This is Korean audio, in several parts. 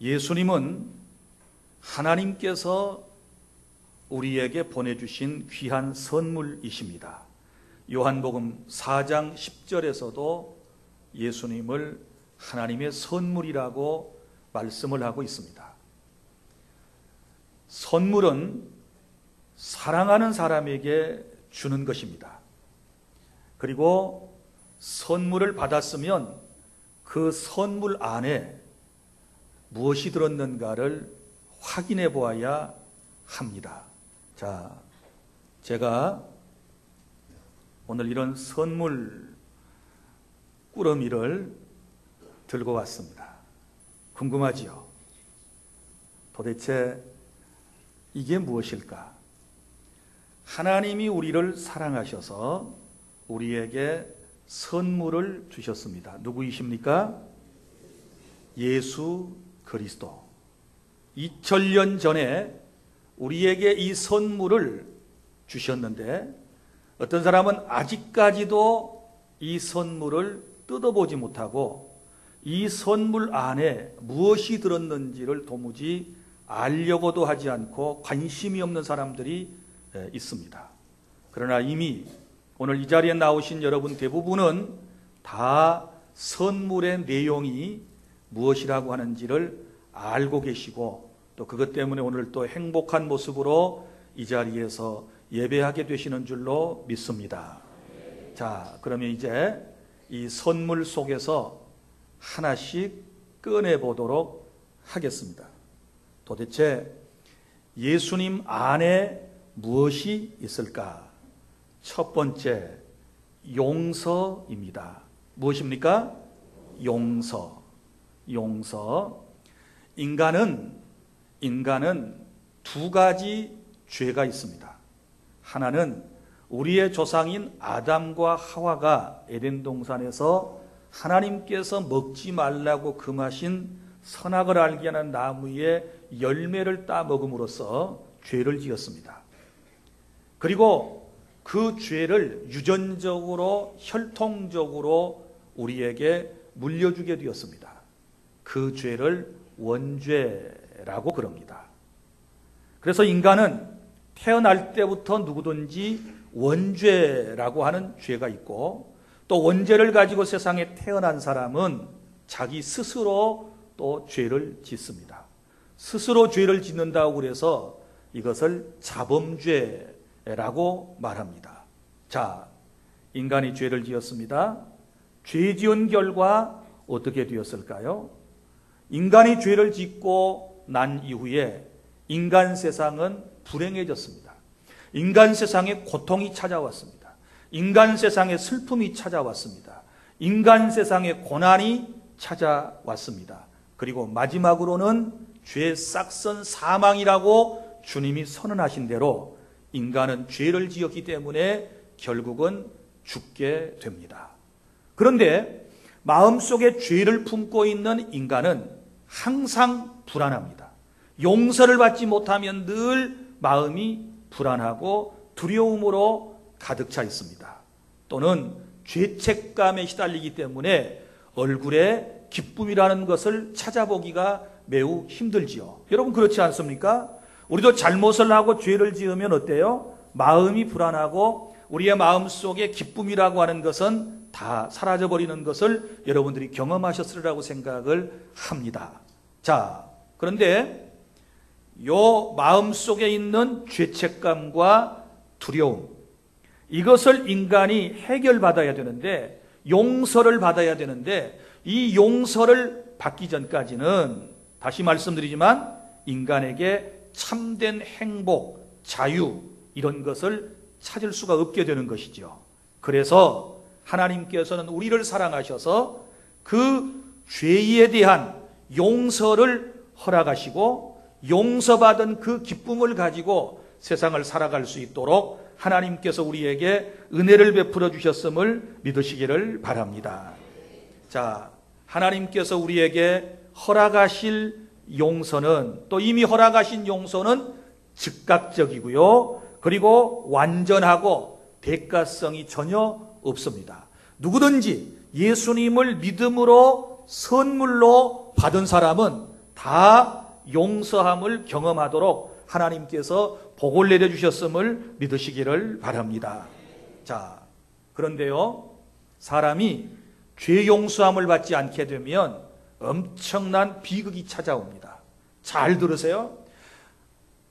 예수님은 하나님께서 우리에게 보내주신 귀한 선물이십니다. 요한복음 4장 10절에서도 예수님을 하나님의 선물이라고 말씀을 하고 있습니다. 선물은 사랑하는 사람에게 주는 것입니다. 그리고 선물을 받았으면 그 선물 안에 무엇이 들었는가를 확인해 보아야 합니다. 자, 제가 오늘 이런 선물 꾸러미를 들고 왔습니다. 궁금하지요? 도대체 이게 무엇일까? 하나님이 우리를 사랑하셔서 우리에게 선물을 주셨습니다. 누구이십니까? 예수 그리스도. 2000년 전에 우리에게 이 선물을 주셨는데 어떤 사람은 아직까지도 이 선물을 뜯어보지 못하고 이 선물 안에 무엇이 들었는지를 도무지 알려고도 하지 않고 관심이 없는 사람들이 있습니다. 그러나 이미 오늘 이 자리에 나오신 여러분 대부분은 다 선물의 내용이 무엇이라고 하는지를 알고 계시고 또 그것 때문에 오늘 또 행복한 모습으로 이 자리에서 예배하게 되시는 줄로 믿습니다. 자, 그러면 이제 이 선물 속에서 하나씩 꺼내보도록 하겠습니다. 도대체 예수님 안에 무엇이 있을까? 첫 번째, 용서입니다. 무엇입니까? 용서. 용서. 인간은 두 가지 죄가 있습니다. 하나는 우리의 조상인 아담과 하와가 에덴 동산에서 하나님께서 먹지 말라고 금하신 선악을 알게 하는 나무의 열매를 따 먹음으로써 죄를 지었습니다. 그리고 그 죄를 유전적으로 혈통적으로 우리에게 물려주게 되었습니다. 그 죄를 원죄라고 그럽니다. 그래서 인간은 태어날 때부터 누구든지 원죄라고 하는 죄가 있고 또 원죄를 가지고 세상에 태어난 사람은 자기 스스로 또 죄를 짓습니다. 스스로 죄를 짓는다고 그래서 이것을 자범죄라고 말합니다. 자, 인간이 죄를 지었습니다. 죄 지은 결과 어떻게 되었을까요? 인간이 죄를 짓고 난 이후에 인간 세상은 불행해졌습니다. 인간 세상에 고통이 찾아왔습니다. 인간 세상에 슬픔이 찾아왔습니다. 인간 세상에 고난이 찾아왔습니다. 그리고 마지막으로는 죄 싹선 사망이라고 주님이 선언하신 대로 인간은 죄를 지었기 때문에 결국은 죽게 됩니다. 그런데 마음속에 죄를 품고 있는 인간은 항상 불안합니다. 용서를 받지 못하면 늘 마음이 불안하고 두려움으로 가득 차 있습니다. 또는 죄책감에 시달리기 때문에 얼굴에 기쁨이라는 것을 찾아보기가 매우 힘들지요. 여러분 그렇지 않습니까? 우리도 잘못을 하고 죄를 지으면 어때요? 마음이 불안하고 우리의 마음속에 기쁨이라고 하는 것은 다 사라져버리는 것을 여러분들이 경험하셨으리라고 생각을 합니다. 자, 그런데 요 마음속에 있는 죄책감과 두려움, 이것을 인간이 해결받아야 되는데, 용서를 받아야 되는데, 이 용서를 받기 전까지는 다시 말씀드리지만 인간에게 참된 행복, 자유 이런 것을 찾을 수가 없게 되는 것이죠. 그래서 하나님께서는 우리를 사랑하셔서 그 죄에 대한 용서를 허락하시고 용서받은 그 기쁨을 가지고 세상을 살아갈 수 있도록 하나님께서 우리에게 은혜를 베풀어 주셨음을 믿으시기를 바랍니다. 자, 하나님께서 우리에게 허락하실 용서는, 또 이미 허락하신 용서는 즉각적이고요. 그리고 완전하고 대가성이 전혀 없습니다. 누구든지 예수님을 믿음으로 선물로 받은 사람은 다 용서함을 경험하도록 하나님께서 복을 내려주셨음을 믿으시기를 바랍니다. 자, 그런데요, 사람이 죄 용서함을 받지 않게 되면 엄청난 비극이 찾아옵니다. 잘 들으세요.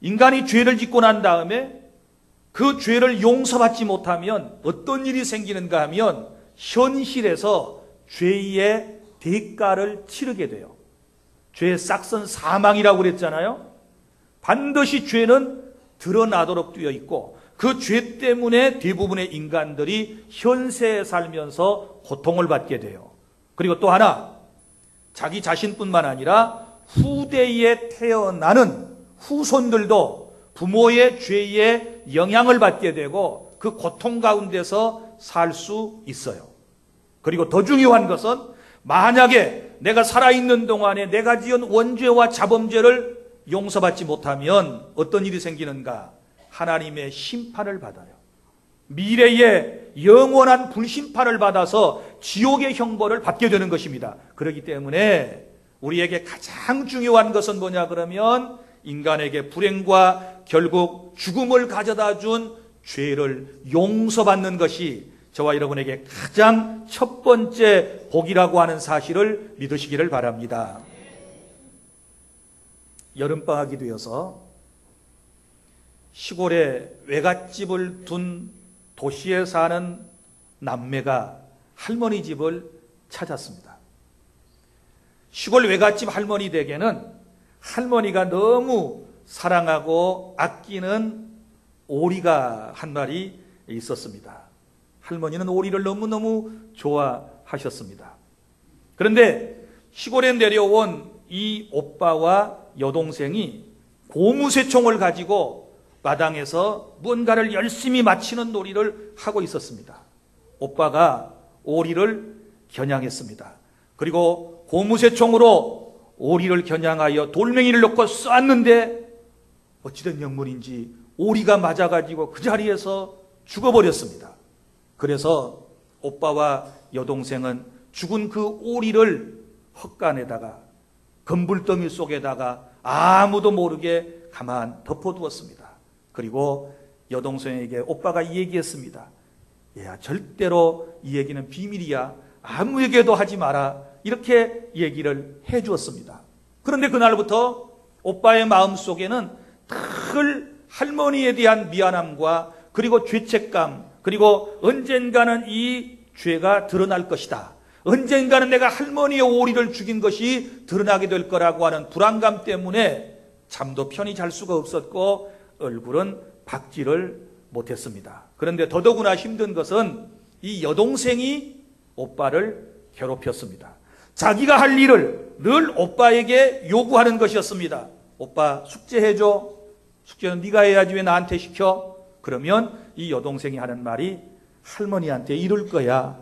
인간이 죄를 짓고 난 다음에 그 죄를 용서받지 못하면 어떤 일이 생기는가 하면 현실에서 죄의 대가를 치르게 돼요. 죄의 싹선 사망이라고 그랬잖아요. 반드시 죄는 드러나도록 되어 있고 그 죄 때문에 대부분의 인간들이 현세에 살면서 고통을 받게 돼요. 그리고 또 하나, 자기 자신뿐만 아니라 후대에 태어나는 후손들도 부모의 죄에 영향을 받게 되고 그 고통 가운데서 살 수 있어요. 그리고 더 중요한 것은 만약에 내가 살아있는 동안에 내가 지은 원죄와 자범죄를 용서받지 못하면 어떤 일이 생기는가? 하나님의 심판을 받아요. 미래에 영원한 불심판을 받아서 지옥의 형벌을 받게 되는 것입니다. 그렇기 때문에 우리에게 가장 중요한 것은 뭐냐 그러면 인간에게 불행과 결국 죽음을 가져다 준 죄를 용서받는 것이 저와 여러분에게 가장 첫 번째 복이라고 하는 사실을 믿으시기를 바랍니다. 여름방학이 되어서 시골에 외갓집을 둔 도시에 사는 남매가 할머니 집을 찾았습니다. 시골 외갓집 할머니 댁에는 할머니가 너무 사랑하고 아끼는 오리가 한 마리 있었습니다. 할머니는 오리를 너무너무 좋아하셨습니다. 그런데 시골에 내려온 이 오빠와 여동생이 고무쇠총을 가지고 마당에서 뭔가를 열심히 맞히는 놀이를 하고 있었습니다. 오빠가 오리를 겨냥했습니다. 그리고 고무쇠총으로 오리를 겨냥하여 돌멩이를 넣고 쐈는데 어찌된 영문인지 오리가 맞아가지고 그 자리에서 죽어버렸습니다. 그래서 오빠와 여동생은 죽은 그 오리를 헛간에다가 건불더미 속에다가 아무도 모르게 가만 덮어두었습니다. 그리고 여동생에게 오빠가 이 얘기했습니다. 얘야, 절대로 이 얘기는 비밀이야. 아무에게도 하지 마라. 이렇게 얘기를 해주었습니다. 그런데 그날부터 오빠의 마음속에는 늘 할머니에 대한 미안함과 그리고 죄책감, 그리고 언젠가는 이 죄가 드러날 것이다. 언젠가는 내가 할머니의 오리를 죽인 것이 드러나게 될 거라고 하는 불안감 때문에 잠도 편히 잘 수가 없었고 얼굴은 밝지를 못했습니다. 그런데 더더구나 힘든 것은 이 여동생이 오빠를 괴롭혔습니다. 자기가 할 일을 늘 오빠에게 요구하는 것이었습니다. 오빠 숙제해줘. 숙제는 네가 해야지 왜 나한테 시켜? 그러면 이 여동생이 하는 말이 할머니한테 이럴 거야.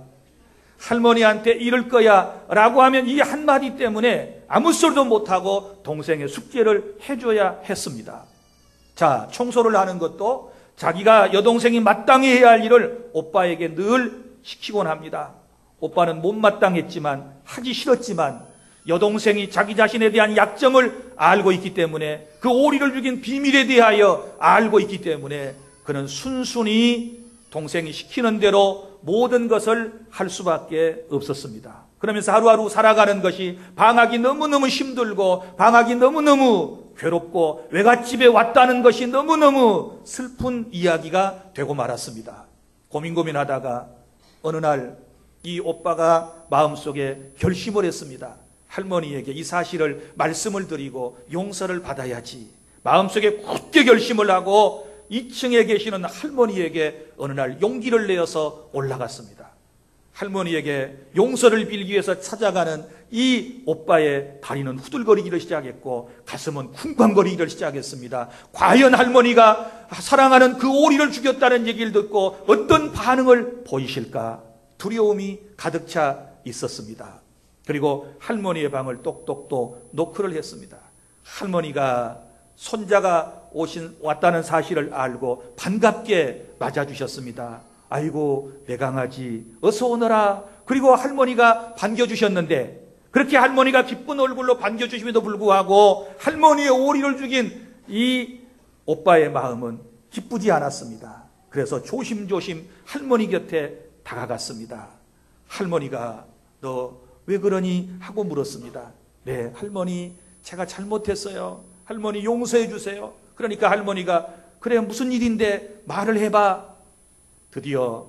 할머니한테 이럴 거야 라고 하면 이 한마디 때문에 아무 소리도 못하고 동생의 숙제를 해줘야 했습니다. 자, 청소를 하는 것도 자기가 여동생이 마땅히 해야 할 일을 오빠에게 늘 시키곤 합니다. 오빠는 못마땅했지만 하기 싫었지만 여동생이 자기 자신에 대한 약점을 알고 있기 때문에 그 오리를 죽인 비밀에 대하여 알고 있기 때문에 그는 순순히 동생이 시키는 대로 모든 것을 할 수밖에 없었습니다. 그러면서 하루하루 살아가는 것이 방학이 너무너무 힘들고 방학이 너무너무 괴롭고 외갓집에 왔다는 것이 너무너무 슬픈 이야기가 되고 말았습니다. 고민하다가 어느 날 이 오빠가 마음속에 결심을 했습니다. 할머니에게 이 사실을 말씀을 드리고 용서를 받아야지. 마음속에 굳게 결심을 하고 2층에 계시는 할머니에게 어느 날 용기를 내어서 올라갔습니다. 할머니에게 용서를 빌기 위해서 찾아가는 이 오빠의 다리는 후들거리기를 시작했고 가슴은 쿵쾅거리기를 시작했습니다. 과연 할머니가 사랑하는 그 오리를 죽였다는 얘기를 듣고 어떤 반응을 보이실까? 두려움이 가득 차 있었습니다. 그리고 할머니의 방을 똑똑똑 노크를 했습니다. 할머니가 손자가 왔다는 사실을 알고 반갑게 맞아주셨습니다. 아이고 내 강아지 어서 오너라. 그리고 할머니가 반겨주셨는데 그렇게 할머니가 기쁜 얼굴로 반겨주심에도 불구하고 할머니의 오리를 죽인 이 오빠의 마음은 기쁘지 않았습니다. 그래서 조심조심 할머니 곁에 다가갔습니다. 할머니가 너 왜 그러니 하고 물었습니다. 네, 할머니 제가 잘못했어요. 할머니 용서해 주세요. 그러니까 할머니가 그래 무슨 일인데 말을 해봐. 드디어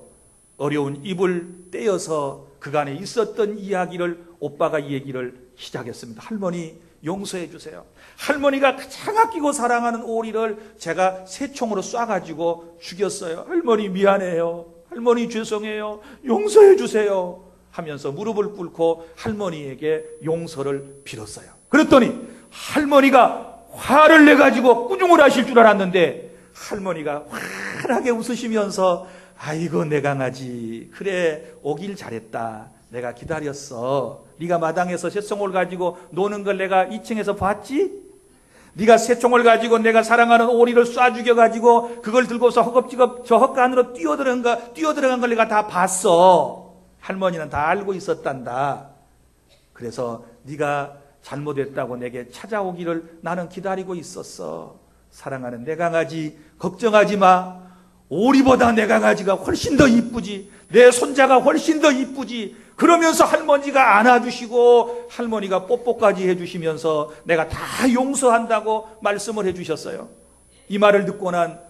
어려운 입을 떼어서 그간에 있었던 이야기를 오빠가 이 얘기를 시작했습니다. 할머니 용서해 주세요. 할머니가 가장 아끼고 사랑하는 오리를 제가 새총으로 쏴가지고 죽였어요. 할머니 미안해요. 할머니 죄송해요. 용서해 주세요. 하면서 무릎을 꿇고 할머니에게 용서를 빌었어요. 그랬더니 할머니가 화를 내가지고 꾸중을 하실 줄 알았는데 할머니가 환하게 웃으시면서 아이고 내 강아지 그래 오길 잘했다. 내가 기다렸어. 네가 마당에서 새총을 가지고 노는 걸 내가 2층에서 봤지? 네가 새총을 가지고 내가 사랑하는 오리를 쏴 죽여가지고 그걸 들고서 허겁지겁 저 헛가 안으로 뛰어들어간 걸 내가 다 봤어. 할머니는 다 알고 있었단다. 그래서 네가 잘못했다고 내게 찾아오기를 나는 기다리고 있었어. 사랑하는 내 강아지 걱정하지 마. 오리보다 내 강아지가 훨씬 더 이쁘지. 내 손자가 훨씬 더 이쁘지. 그러면서 할머니가 안아주시고 할머니가 뽀뽀까지 해주시면서 내가 다 용서한다고 말씀을 해주셨어요. 이 말을 듣고 난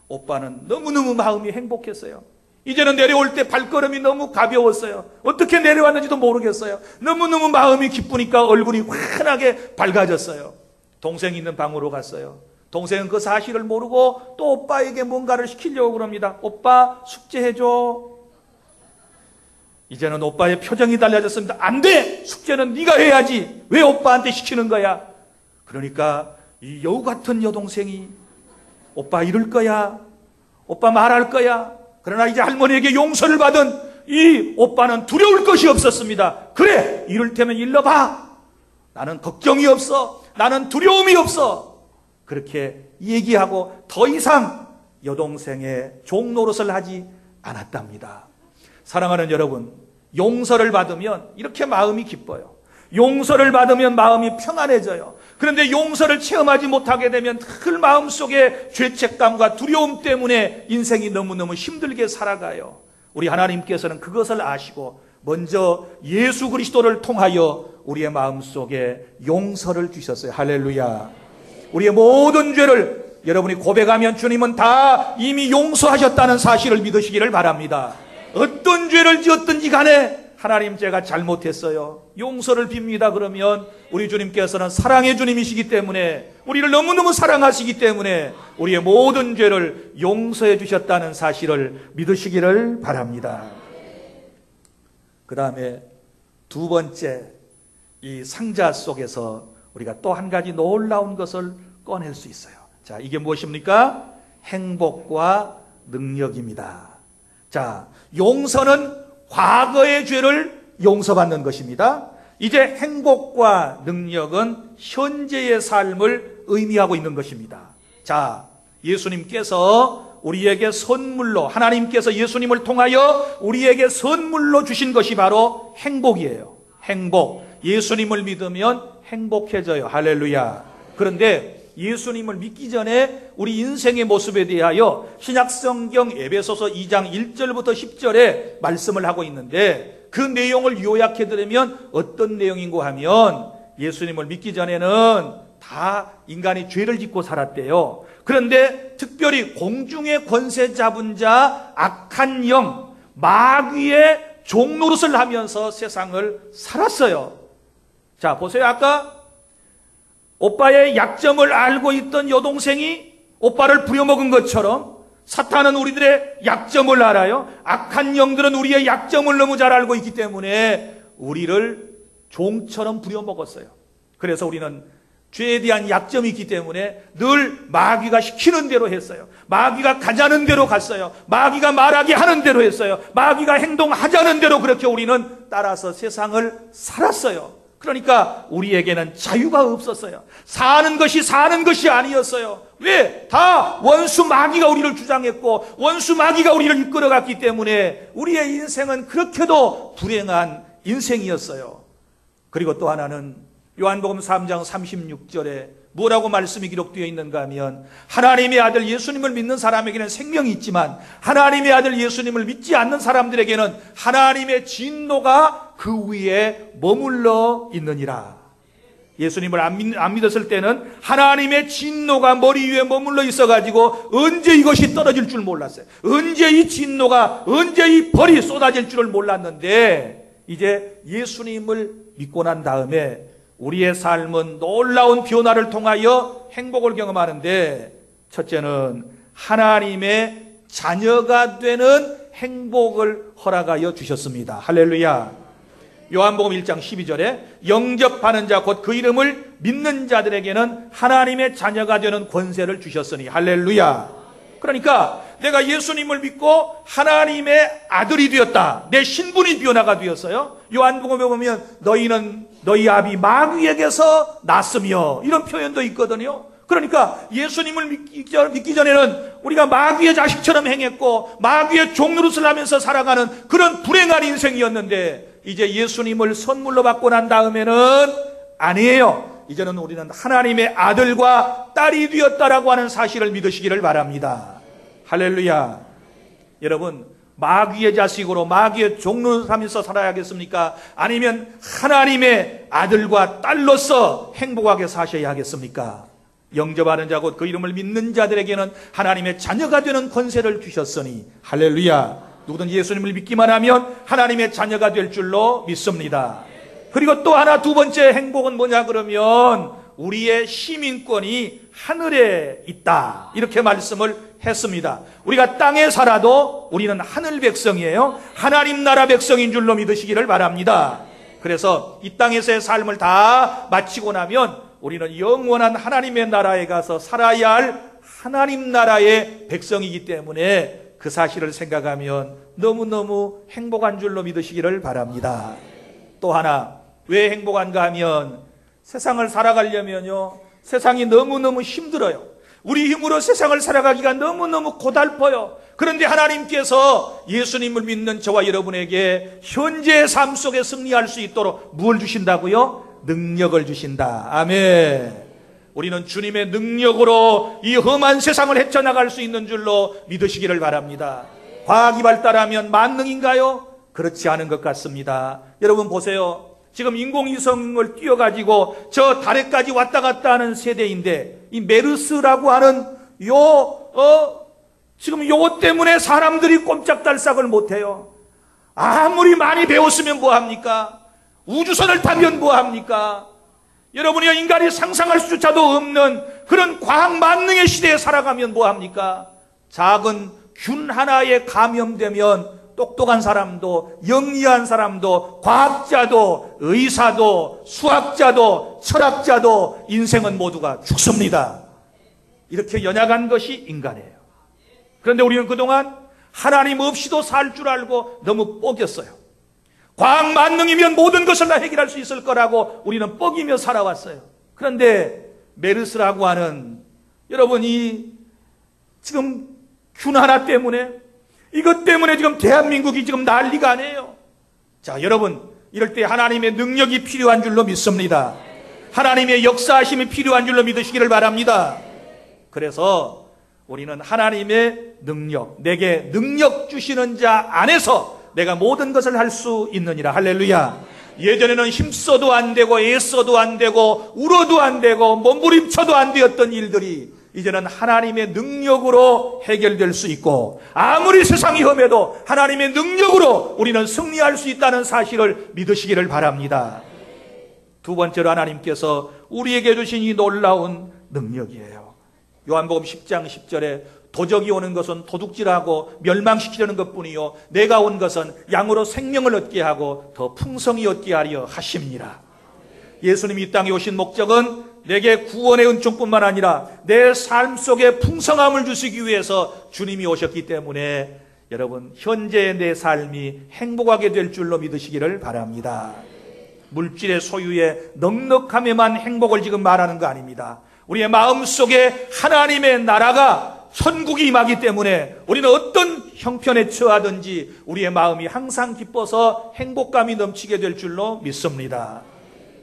오빠는 너무너무 마음이 행복했어요. 이제는 내려올 때 발걸음이 너무 가벼웠어요. 어떻게 내려왔는지도 모르겠어요. 너무너무 마음이 기쁘니까 얼굴이 환하게 밝아졌어요. 동생이 있는 방으로 갔어요. 동생은 그 사실을 모르고 또 오빠에게 뭔가를 시키려고 그럽니다. 오빠 숙제해줘. 이제는 오빠의 표정이 달라졌습니다. 안 돼! 숙제는 네가 해야지. 왜 오빠한테 시키는 거야? 그러니까 이 여우 같은 여동생이 오빠 이럴 거야. 오빠 말할 거야. 그러나 이제 할머니에게 용서를 받은 이 오빠는 두려울 것이 없었습니다. 그래! 이럴 테면 일러봐. 나는 걱정이 없어. 나는 두려움이 없어. 그렇게 얘기하고 더 이상 여동생의 종노릇을 하지 않았답니다. 사랑하는 여러분, 용서를 받으면 이렇게 마음이 기뻐요. 용서를 받으면 마음이 평안해져요. 그런데 용서를 체험하지 못하게 되면 늘 마음속에 죄책감과 두려움 때문에 인생이 너무너무 힘들게 살아가요. 우리 하나님께서는 그것을 아시고 먼저 예수 그리스도를 통하여 우리의 마음속에 용서를 주셨어요. 할렐루야. 우리의 모든 죄를 여러분이 고백하면 주님은 다 이미 용서하셨다는 사실을 믿으시기를 바랍니다. 어떤 죄를 지었든지 간에 하나님 제가 잘못했어요. 용서를 빕니다. 그러면 우리 주님께서는 사랑의 주님이시기 때문에 우리를 너무너무 사랑하시기 때문에 우리의 모든 죄를 용서해 주셨다는 사실을 믿으시기를 바랍니다. 그 다음에 두 번째 이 상자 속에서 우리가 또 한 가지 놀라운 것을 꺼낼 수 있어요. 자, 이게 무엇입니까? 행복과 능력입니다. 자, 용서는 과거의 죄를 용서받는 것입니다. 이제 행복과 능력은 현재의 삶을 의미하고 있는 것입니다. 자, 예수님께서 우리에게 선물로, 하나님께서 예수님을 통하여 우리에게 선물로 주신 것이 바로 행복이에요. 행복. 예수님을 믿으면 행복해져요. 할렐루야. 그런데 예수님을 믿기 전에 우리 인생의 모습에 대하여 신약성경 에베소서 2장 1절부터 10절에 말씀을 하고 있는데 그 내용을 요약해드리면 어떤 내용인고 하면 예수님을 믿기 전에는 다 인간이 죄를 짓고 살았대요. 그런데 특별히 공중의 권세 잡은 자, 악한 영, 마귀의 종노릇을 하면서 세상을 살았어요. 자, 보세요. 아까 오빠의 약점을 알고 있던 여동생이 오빠를 부려먹은 것처럼 사탄은 우리들의 약점을 알아요. 악한 영들은 우리의 약점을 너무 잘 알고 있기 때문에 우리를 종처럼 부려먹었어요. 그래서 우리는 죄에 대한 약점이 있기 때문에 늘 마귀가 시키는 대로 했어요. 마귀가 가자는 대로 갔어요. 마귀가 말하게 하는 대로 했어요. 마귀가 행동하자는 대로 그렇게 우리는 따라서 세상을 살았어요. 그러니까 우리에게는 자유가 없었어요. 사는 것이 아니었어요. 왜? 다 원수 마귀가 우리를 주장했고 원수 마귀가 우리를 이끌어갔기 때문에 우리의 인생은 그렇게도 불행한 인생이었어요. 그리고 또 하나는 요한복음 3장 36절에 뭐라고 말씀이 기록되어 있는가 하면 하나님의 아들 예수님을 믿는 사람에게는 생명이 있지만 하나님의 아들 예수님을 믿지 않는 사람들에게는 하나님의 진노가 그 위에 머물러 있느니라. 예수님을 안 믿었을 때는 하나님의 진노가 머리 위에 머물러 있어가지고 언제 이것이 떨어질 줄 몰랐어요. 언제 이 진노가, 언제 이 벌이 쏟아질 줄을 몰랐는데 이제 예수님을 믿고 난 다음에 우리의 삶은 놀라운 변화를 통하여 행복을 경험하는데, 첫째는 하나님의 자녀가 되는 행복을 허락하여 주셨습니다. 할렐루야. 요한복음 1장 12절에 영접하는 자 곧 그 이름을 믿는 자들에게는 하나님의 자녀가 되는 권세를 주셨으니. 할렐루야. 그러니까 내가 예수님을 믿고 하나님의 아들이 되었다. 내 신분이 변화가 되었어요. 요한복음에 보면 너희는 너희 아비 마귀에게서 났으며 이런 표현도 있거든요. 그러니까 예수님을 믿기 전에는 우리가 마귀의 자식처럼 행했고 마귀의 종노릇을 하면서 살아가는 그런 불행한 인생이었는데 이제 예수님을 선물로 받고 난 다음에는 아니에요. 이제는 우리는 하나님의 아들과 딸이 되었다라고 하는 사실을 믿으시기를 바랍니다. 할렐루야. 여러분, 마귀의 자식으로 마귀의 종노릇을 하면서 살아야겠습니까? 아니면 하나님의 아들과 딸로서 행복하게 사셔야 하겠습니까? 영접하는 자 곧 그 이름을 믿는 자들에게는 하나님의 자녀가 되는 권세를 주셨으니. 할렐루야. 누구든지 예수님을 믿기만 하면 하나님의 자녀가 될 줄로 믿습니다. 그리고 또 하나, 두 번째 행복은 뭐냐 그러면 우리의 시민권이 하늘에 있다, 이렇게 말씀을 했습니다. 우리가 땅에 살아도 우리는 하늘 백성이에요. 하나님 나라 백성인 줄로 믿으시기를 바랍니다. 그래서 이 땅에서의 삶을 다 마치고 나면 우리는 영원한 하나님의 나라에 가서 살아야 할 하나님 나라의 백성이기 때문에 그 사실을 생각하면 너무너무 행복한 줄로 믿으시기를 바랍니다. 또 하나, 왜 행복한가 하면 세상을 살아가려면요, 세상이 너무너무 힘들어요. 우리 힘으로 세상을 살아가기가 너무너무 고달퍼요. 그런데 하나님께서 예수님을 믿는 저와 여러분에게 현재의 삶 속에 승리할 수 있도록 무엇을 주신다고요? 능력을 주신다. 아멘. 우리는 주님의 능력으로 이 험한 세상을 헤쳐나갈 수 있는 줄로 믿으시기를 바랍니다. 과학이 발달하면 만능인가요? 그렇지 않은 것 같습니다. 여러분 보세요. 지금 인공위성을 띄워가지고 저 달에까지 왔다 갔다 하는 세대인데 이 메르스라고 하는 지금 요거 때문에 사람들이 꼼짝달싹을 못해요. 아무리 많이 배웠으면 뭐합니까? 우주선을 타면 뭐합니까? 여러분이 인간이 상상할 수조차도 없는 그런 과학 만능의 시대에 살아가면 뭐합니까? 작은 균 하나에 감염되면 똑똑한 사람도, 영리한 사람도, 과학자도, 의사도, 수학자도, 철학자도, 인생은 모두가 죽습니다. 이렇게 연약한 것이 인간이에요. 그런데 우리는 그동안 하나님 없이도 살 줄 알고 너무 뻐겼어요. 과학 만능이면 모든 것을 다 해결할 수 있을 거라고 우리는 뻐기며 살아왔어요. 그런데 메르스라고 하는, 여러분이 지금 균 하나 때문에, 이것 때문에 지금 대한민국이 지금 난리가 아니에요. 자, 여러분, 이럴 때 하나님의 능력이 필요한 줄로 믿습니다. 하나님의 역사하심이 필요한 줄로 믿으시기를 바랍니다. 그래서 우리는 하나님의 능력, 내게 능력 주시는 자 안에서 내가 모든 것을 할 수 있느니라. 할렐루야. 예전에는 힘써도 안 되고 애써도 안 되고 울어도 안 되고 몸부림쳐도 안 되었던 일들이 이제는 하나님의 능력으로 해결될 수 있고, 아무리 세상이 험해도 하나님의 능력으로 우리는 승리할 수 있다는 사실을 믿으시기를 바랍니다. 두 번째로 하나님께서 우리에게 주신 이 놀라운 능력이에요. 요한복음 10장 10절에 도적이 오는 것은 도둑질하고 멸망시키려는 것뿐이요 내가 온 것은 양으로 생명을 얻게 하고 더 풍성히 얻게 하려 하심이니라. 예수님이 이 땅에 오신 목적은 내게 구원의 은총뿐만 아니라 내 삶 속에 풍성함을 주시기 위해서 주님이 오셨기 때문에 여러분, 현재의 내 삶이 행복하게 될 줄로 믿으시기를 바랍니다. 물질의 소유의 넉넉함에만 행복을 지금 말하는 거 아닙니다. 우리의 마음속에 하나님의 나라가, 천국이 임하기 때문에 우리는 어떤 형편에 처하든지 우리의 마음이 항상 기뻐서 행복감이 넘치게 될 줄로 믿습니다.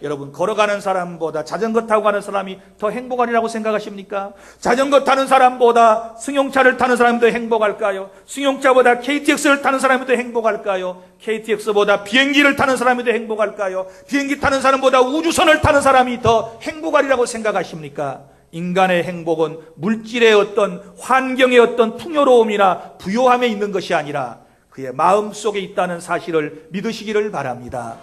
여러분, 걸어가는 사람보다 자전거 타고 가는 사람이 더 행복하리라고 생각하십니까? 자전거 타는 사람보다 승용차를 타는 사람이 더 행복할까요? 승용차보다 KTX를 타는 사람이 더 행복할까요? KTX보다 비행기를 타는 사람이 더 행복할까요? 비행기 타는 사람보다 우주선을 타는 사람이 더 행복하리라고 생각하십니까? 인간의 행복은 물질의 어떤 환경의 어떤 풍요로움이나 부요함에 있는 것이 아니라 그의 마음속에 있다는 사실을 믿으시기를 바랍니다.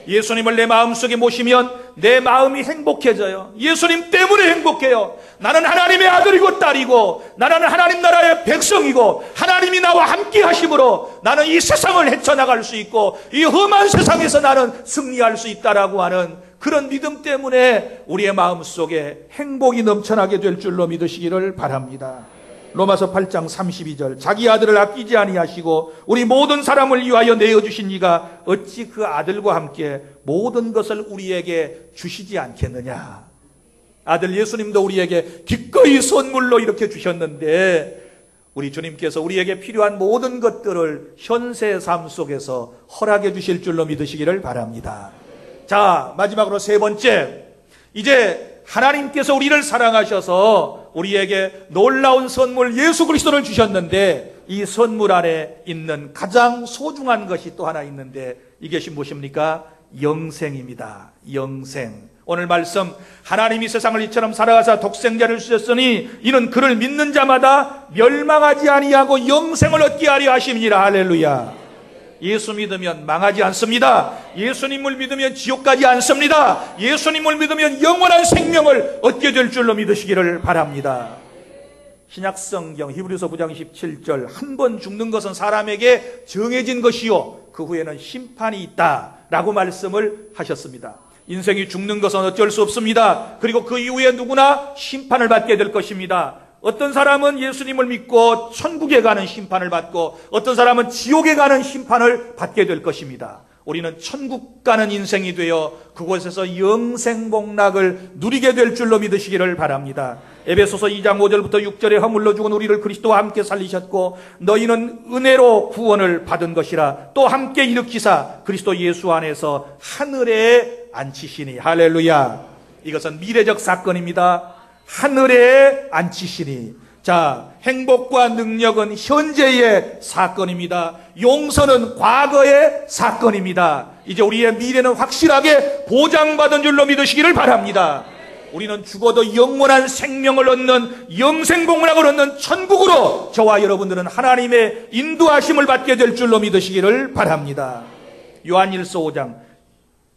예수님을 내 마음속에 모시면 내 마음이 행복해져요. 예수님 때문에 행복해요. 나는 하나님의 아들이고 딸이고, 나는 하나님 나라의 백성이고, 하나님이 나와 함께 하심으로 나는 이 세상을 헤쳐나갈 수 있고, 이 험한 세상에서 나는 승리할 수 있다라고 하는 그런 믿음 때문에 우리의 마음속에 행복이 넘쳐나게 될 줄로 믿으시기를 바랍니다. 로마서 8장 32절, 자기 아들을 아끼지 아니하시고 우리 모든 사람을 위하여 내어주신 이가 어찌 그 아들과 함께 모든 것을 우리에게 주시지 않겠느냐. 아들 예수님도 우리에게 기꺼이 선물로 이렇게 주셨는데, 우리 주님께서 우리에게 필요한 모든 것들을 현세의 삶 속에서 허락해 주실 줄로 믿으시기를 바랍니다. 자, 마지막으로 세 번째, 이제 하나님께서 우리를 사랑하셔서 우리에게 놀라운 선물 예수 그리스도를 주셨는데, 이 선물 안에 있는 가장 소중한 것이 또 하나 있는데, 이것이 무엇입니까? 영생입니다. 영생. 오늘 말씀, 하나님이 세상을 이처럼 사랑하사 독생자를 주셨으니 이는 그를 믿는 자마다 멸망하지 아니하고 영생을 얻게 하려 하심이니라. 할렐루야. 예수 믿으면 망하지 않습니다. 예수님을 믿으면 지옥 가지 않습니다. 예수님을 믿으면 영원한 생명을 얻게 될 줄로 믿으시기를 바랍니다. 신약성경 히브리서 9장 17절, 한 번 죽는 것은 사람에게 정해진 것이요 그 후에는 심판이 있다라고 말씀을 하셨습니다. 인생이 죽는 것은 어쩔 수 없습니다. 그리고 그 이후에 누구나 심판을 받게 될 것입니다. 어떤 사람은 예수님을 믿고 천국에 가는 심판을 받고, 어떤 사람은 지옥에 가는 심판을 받게 될 것입니다. 우리는 천국 가는 인생이 되어 그곳에서 영생복락을 누리게 될 줄로 믿으시기를 바랍니다. 에베소서 2장 5절부터 6절에 허물로 죽은 우리를 그리스도와 함께 살리셨고 너희는 은혜로 구원을 받은 것이라 또 함께 일으키사 그리스도 예수 안에서 하늘에 앉히시니. 할렐루야. 이것은 미래적 사건입니다. 하늘에 앉히시니. 자, 행복과 능력은 현재의 사건입니다. 용서는 과거의 사건입니다. 이제 우리의 미래는 확실하게 보장받은 줄로 믿으시기를 바랍니다. 우리는 죽어도 영원한 생명을 얻는, 영생복락을 얻는 천국으로 저와 여러분들은 하나님의 인도하심을 받게 될 줄로 믿으시기를 바랍니다. 요한일서 5장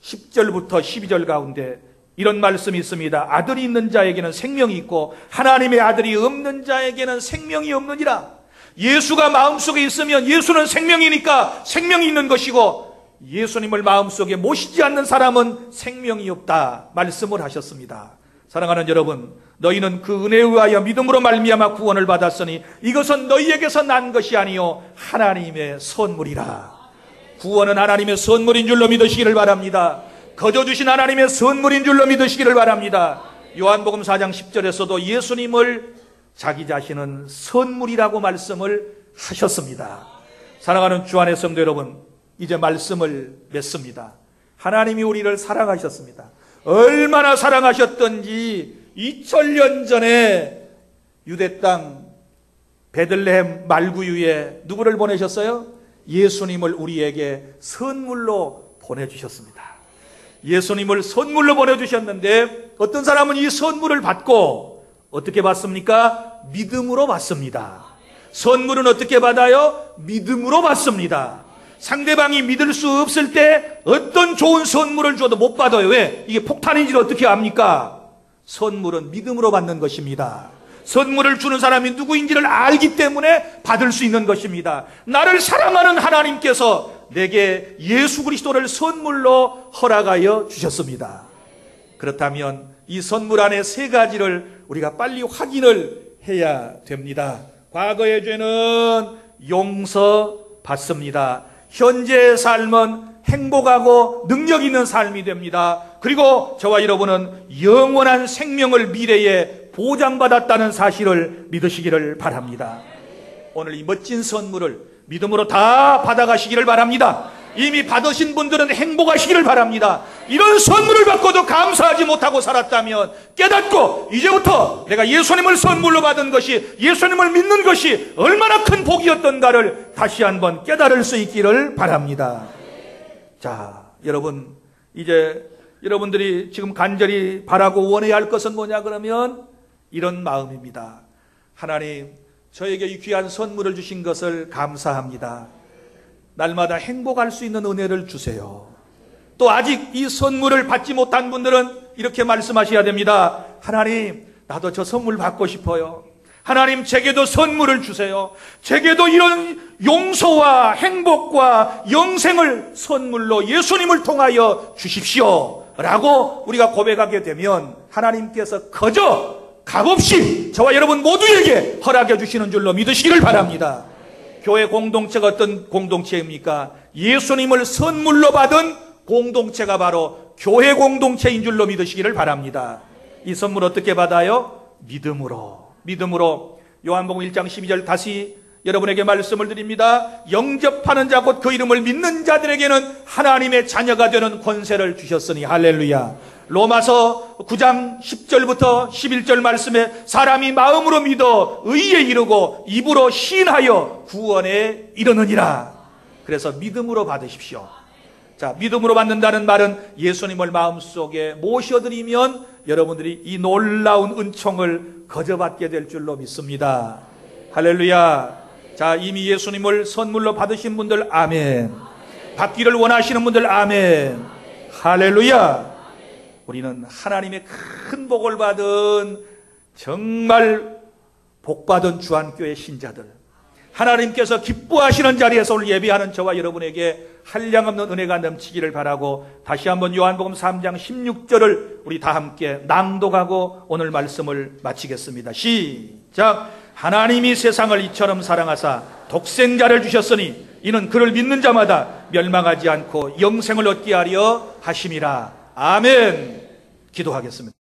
10절부터 12절 가운데 이런 말씀이 있습니다. 아들이 있는 자에게는 생명이 있고 하나님의 아들이 없는 자에게는 생명이 없느니라. 예수가 마음속에 있으면 예수는 생명이니까 생명이 있는 것이고, 예수님을 마음속에 모시지 않는 사람은 생명이 없다 말씀을 하셨습니다. 사랑하는 여러분, 너희는 그 은혜에 의하여 믿음으로 말미암아 구원을 받았으니 이것은 너희에게서 난 것이 아니요 하나님의 선물이라. 구원은 하나님의 선물인 줄로 믿으시기를 바랍니다. 거저 주신 하나님의 선물인 줄로 믿으시기를 바랍니다. 요한복음 4장 10절에서도 예수님을 자기 자신은 선물이라고 말씀을 하셨습니다. 사랑하는 주 안의 성도 여러분, 이제 말씀을 맺습니다. 하나님이 우리를 사랑하셨습니다. 얼마나 사랑하셨던지 2000년 전에 유대 땅 베들레헴 말구유에 누구를 보내셨어요? 예수님을 우리에게 선물로 보내주셨습니다. 예수님을 선물로 보내주셨는데 어떤 사람은 이 선물을 받고 어떻게 받습니까? 믿음으로 받습니다. 선물은 어떻게 받아요? 믿음으로 받습니다. 상대방이 믿을 수 없을 때 어떤 좋은 선물을 줘도 못 받아요. 왜? 이게 폭탄인지를 어떻게 압니까? 선물은 믿음으로 받는 것입니다. 선물을 주는 사람이 누구인지를 알기 때문에 받을 수 있는 것입니다. 나를 사랑하는 하나님께서 내게 예수 그리스도를 선물로 허락하여 주셨습니다. 그렇다면 이 선물 안에 세 가지를 우리가 빨리 확인을 해야 됩니다. 과거의 죄는 용서받습니다. 현재의 삶은 행복하고 능력 있는 삶이 됩니다. 그리고 저와 여러분은 영원한 생명을 미래에 보장받았다는 사실을 믿으시기를 바랍니다. 오늘 이 멋진 선물을 믿음으로 다 받아가시기를 바랍니다. 이미 받으신 분들은 행복하시기를 바랍니다. 이런 선물을 받고도 감사하지 못하고 살았다면 깨닫고 이제부터 내가 예수님을 선물로 받은 것이, 예수님을 믿는 것이 얼마나 큰 복이었던가를 다시 한번 깨달을 수 있기를 바랍니다. 자, 여러분, 이제 여러분들이 지금 간절히 바라고 원해야 할 것은 뭐냐 그러면 이런 마음입니다. 하나님, 저에게 이 귀한 선물을 주신 것을 감사합니다. 날마다 행복할 수 있는 은혜를 주세요. 또 아직 이 선물을 받지 못한 분들은 이렇게 말씀하셔야 됩니다. 하나님, 나도 저 선물 받고 싶어요. 하나님, 제게도 선물을 주세요. 제게도 이런 용서와 행복과 영생을 선물로 예수님을 통하여 주십시오 라고 우리가 고백하게 되면 하나님께서 거저 값없이 저와 여러분 모두에게 허락해 주시는 줄로 믿으시기를 바랍니다. 교회 공동체가 어떤 공동체입니까? 예수님을 선물로 받은 공동체가 바로 교회 공동체인 줄로 믿으시기를 바랍니다. 이 선물 어떻게 받아요? 믿음으로. 요한복음 1장 12절 다시 여러분에게 말씀을 드립니다. 영접하는 자 곧 그 이름을 믿는 자들에게는 하나님의 자녀가 되는 권세를 주셨으니 할렐루야. 로마서 9장 10절부터 11절 말씀에 사람이 마음으로 믿어 의에 이르고 입으로 시인하여 구원에 이르느니라. 그래서 믿음으로 받으십시오. 자, 믿음으로 받는다는 말은 예수님을 마음속에 모셔드리면 여러분들이 이 놀라운 은총을 거저받게 될 줄로 믿습니다. 할렐루야. 자, 이미 예수님을 선물로 받으신 분들 아멘. 받기를 원하시는 분들 아멘. 할렐루야. 우리는 하나님의 큰 복을 받은 정말 복받은 주안교회 신자들, 하나님께서 기뻐하시는 자리에서 오늘 예배하는 저와 여러분에게 한량없는 은혜가 넘치기를 바라고 다시 한번 요한복음 3장 16절을 우리 다 함께 낭독하고 오늘 말씀을 마치겠습니다. 시작. 하나님이 세상을 이처럼 사랑하사 독생자를 주셨으니 이는 그를 믿는 자마다 멸망하지 않고 영생을 얻게 하려 하심이라. 아멘. 기도하겠습니다.